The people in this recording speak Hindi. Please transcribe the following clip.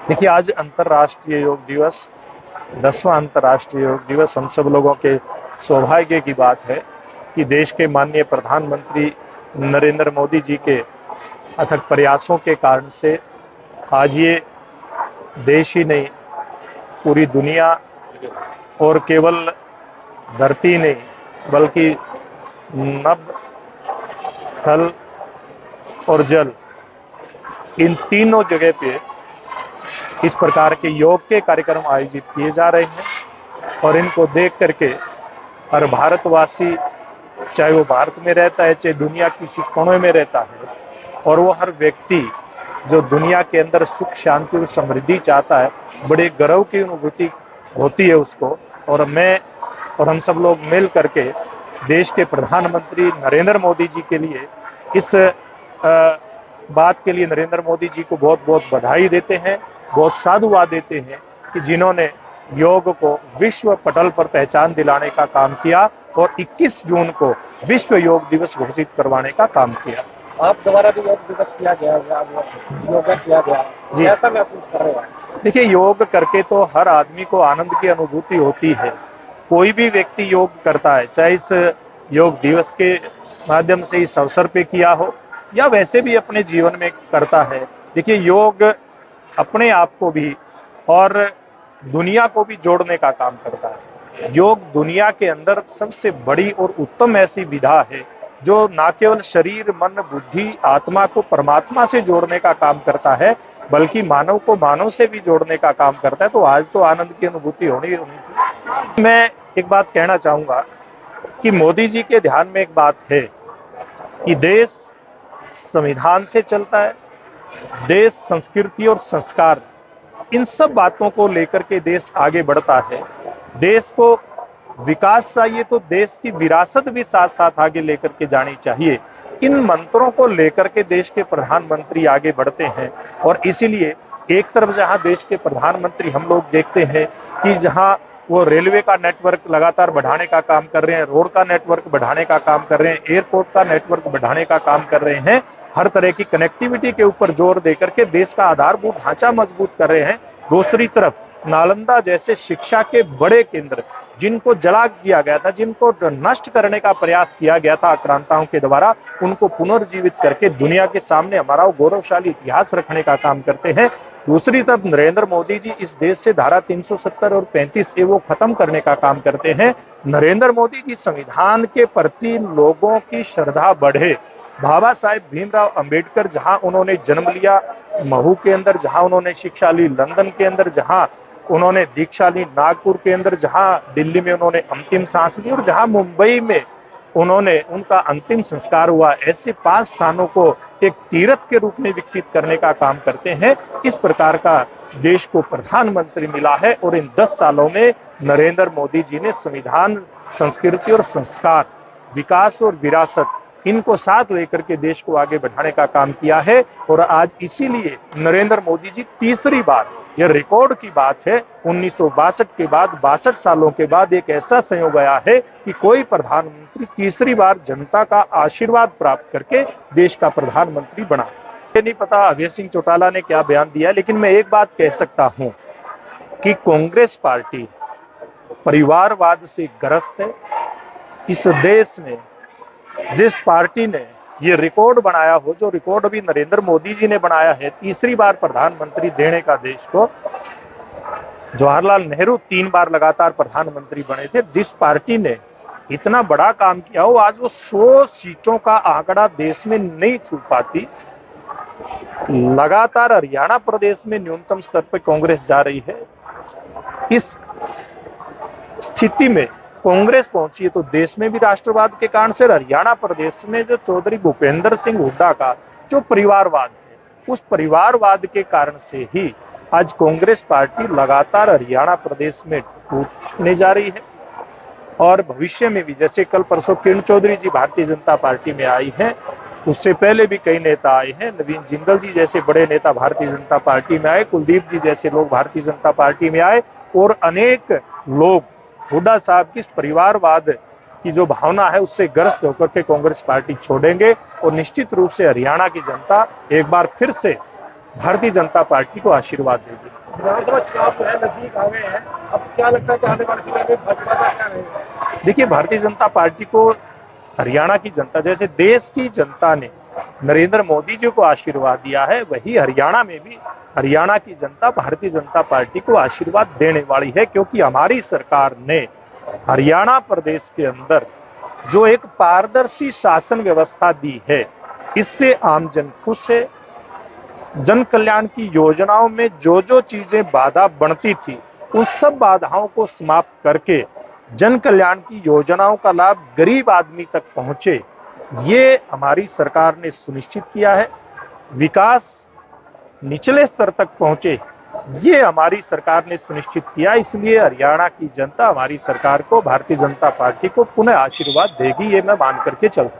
देखिए, आज अंतर्राष्ट्रीय योग दिवस, 10वां अंतर्राष्ट्रीय योग दिवस। हम सब लोगों के सौभाग्य की बात है कि देश के माननीय प्रधानमंत्री नरेंद्र मोदी जी के अथक प्रयासों के कारण से आज ये देश ही नहीं, पूरी दुनिया और केवल धरती नहीं बल्कि नभ, थल और जल, इन तीनों जगह पे इस प्रकार के योग के कार्यक्रम आयोजित किए जा रहे हैं। और इनको देख करके हर भारतवासी, चाहे वो भारत में रहता है चाहे दुनिया किसी कोने में रहता है, और वो हर व्यक्ति जो दुनिया के अंदर सुख, शांति और समृद्धि चाहता है, बड़े गर्व की अनुभूति होती है उसको। और मैं और हम सब लोग मिल करके देश के प्रधानमंत्री नरेंद्र मोदी जी के लिए इस बात के लिए नरेंद्र मोदी जी को बहुत बहुत बधाई देते हैं, बहुत साधुवाद देते हैं कि जिन्होंने योग को विश्व पटल पर पहचान दिलाने का काम किया और 21 जून को विश्व योग दिवस घोषित करवाने का काम किया। आप द्वारा भी योग दिवस किया गया, योगा किया गया जी, ऐसा महसूस कर रहे हैं? देखिए, योग करके तो हर आदमी को आनंद की अनुभूति होती है। कोई भी व्यक्ति योग करता है, चाहे इस योग दिवस के माध्यम से इस अवसर पे किया हो या वैसे भी अपने जीवन में करता है। देखिए, योग अपने आप को भी और दुनिया को भी जोड़ने का काम करता है। योग दुनिया के अंदर सबसे बड़ी और उत्तम ऐसी विधा है जो न केवल शरीर, मन, बुद्धि, आत्मा को परमात्मा से जोड़ने का काम करता है, बल्कि मानव को मानव से भी जोड़ने का काम करता है। तो आज तो आनंद की अनुभूति होनी थी। मैं एक बात कहना चाहूंगा कि मोदी जी के ध्यान में एक बात है कि देश संविधान से चलता है, देश संस्कृति और संस्कार, इन सब बातों को लेकर के देश आगे बढ़ता है। देश को विकास चाहिए तो देश की विरासत भी साथ साथ आगे लेकर के जानी चाहिए। इन मंत्रों को लेकर के देश के प्रधानमंत्री आगे बढ़ते हैं। और इसीलिए एक तरफ जहां देश के प्रधानमंत्री हम लोग देखते हैं कि जहां वो रेलवे का नेटवर्क लगातार बढ़ाने का काम कर रहे हैं, रोड का नेटवर्क बढ़ाने का काम कर रहे हैं, एयरपोर्ट का नेटवर्क बढ़ाने का काम कर रहे हैं, हर तरह की कनेक्टिविटी के ऊपर जोर देकर के देश का आधारभूत ढांचा मजबूत कर रहे हैं। दूसरी तरफ नालंदा जैसे शिक्षा के बड़े केंद्र, जिनको जला दिया गया था, जिनको नष्ट करने का प्रयास किया गया था आक्रांताओं के द्वारा, उनको पुनर्जीवित करके दुनिया के सामने हमारा गौरवशाली इतिहास रखने का काम करते हैं। दूसरी तरफ नरेंद्र मोदी जी इस देश से धारा 370 और 35 ए वो खत्म करने का काम करते हैं। नरेंद्र मोदी जी संविधान के प्रति लोगों की श्रद्धा बढ़े। बाबा साहेब भीमराव अंबेडकर जहां उन्होंने जन्म लिया, महू के अंदर जहां उन्होंने शिक्षा ली, लंदन के अंदर जहां उन्होंने दीक्षा ली, नागपुर के अंदर जहां दिल्ली में उन्होंने अंतिम सांस ली और जहां मुंबई में उन्होंने उनका अंतिम संस्कार हुआ, ऐसे 5 स्थानों को एक तीर्थ के रूप में विकसित करने का काम करते हैं। इस प्रकार का देश को प्रधानमंत्री मिला है और इन 10 सालों में नरेंद्र मोदी जी ने संविधान, संस्कृति और संस्कार, विकास और विरासत, इनको साथ लेकर के देश को आगे बढ़ाने का काम किया है। और आज इसीलिए नरेंद्र मोदी जी तीसरी बार, यह रिकॉर्ड की बात है, 1962 के बाद 62 सालों के बाद एक ऐसा संयोग आया है कि कोई प्रधानमंत्री तीसरी बार जनता का आशीर्वाद प्राप्त करके देश का प्रधानमंत्री बना। मुझे नहीं पता अभय सिंह चौटाला ने क्या बयान दिया, लेकिन मैं एक बात कह सकता हूं कि कांग्रेस पार्टी परिवारवाद से ग्रस्त है। इस देश में जिस पार्टी ने ये रिकॉर्ड बनाया हो, जो रिकॉर्ड अभी नरेंद्र मोदी जी ने बनाया है, तीसरी बार प्रधानमंत्री देने का देश को, जवाहरलाल नेहरू 3 बार लगातार प्रधानमंत्री बने थे, जिस पार्टी ने इतना बड़ा काम किया हो, आज वो 100 सीटों का आंकड़ा देश में नहीं छू पाती। लगातार हरियाणा प्रदेश में न्यूनतम स्तर पर कांग्रेस जा रही है। इस स्थिति में कांग्रेस पहुंची है तो देश में भी राष्ट्रवाद के कारण से हरियाणा प्रदेश में जो चौधरी भूपेंद्र सिंह हुड्डा का जो परिवारवाद है, उस परिवारवाद के कारण से ही आज कांग्रेस पार्टी लगातार हरियाणा प्रदेश में टूटने जा रही है। और भविष्य में भी, जैसे कल परसों किरण चौधरी जी भारतीय जनता पार्टी में आई हैं, उससे पहले भी कई नेता आए हैं, नवीन जिंदल जी जैसे बड़े नेता भारतीय जनता पार्टी में आए, कुलदीप जी जैसे लोग भारतीय जनता पार्टी में आए, और अनेक लोग हुड्डा साहब की परिवारवाद की जो भावना है उससे ग्रस्त होकर के कांग्रेस पार्टी छोड़ेंगे। और निश्चित रूप से हरियाणा की जनता एक बार फिर से भारतीय जनता पार्टी को आशीर्वाद देगी। विधानसभा चुनाव जो है नजदीक आ गए हैं, अब क्या लगता है कि आने वाले समय में भाजपा का क्या रहेगा? देखिए, भारतीय जनता पार्टी को हरियाणा की जनता, जैसे देश की जनता ने नरेंद्र मोदी जी को आशीर्वाद दिया है, वही हरियाणा में भी हरियाणा की जनता भारतीय जनता पार्टी को आशीर्वाद देने वाली है, क्योंकि हमारी सरकार ने हरियाणा प्रदेश के अंदर जो एक पारदर्शी शासन व्यवस्था दी है, इससे आम जन खुश है। जन कल्याण की योजनाओं में जो जो चीजें बाधा बनती थी, उन सब बाधाओं को समाप्त करके जन कल्याण की योजनाओं का लाभ गरीब आदमी तक पहुंचे, ये हमारी सरकार ने सुनिश्चित किया है। विकास निचले स्तर तक पहुंचे, ये हमारी सरकार ने सुनिश्चित किया। इसलिए हरियाणा की जनता हमारी सरकार को, भारतीय जनता पार्टी को पुनः आशीर्वाद देगी, ये मैं मान करके चलता हूं।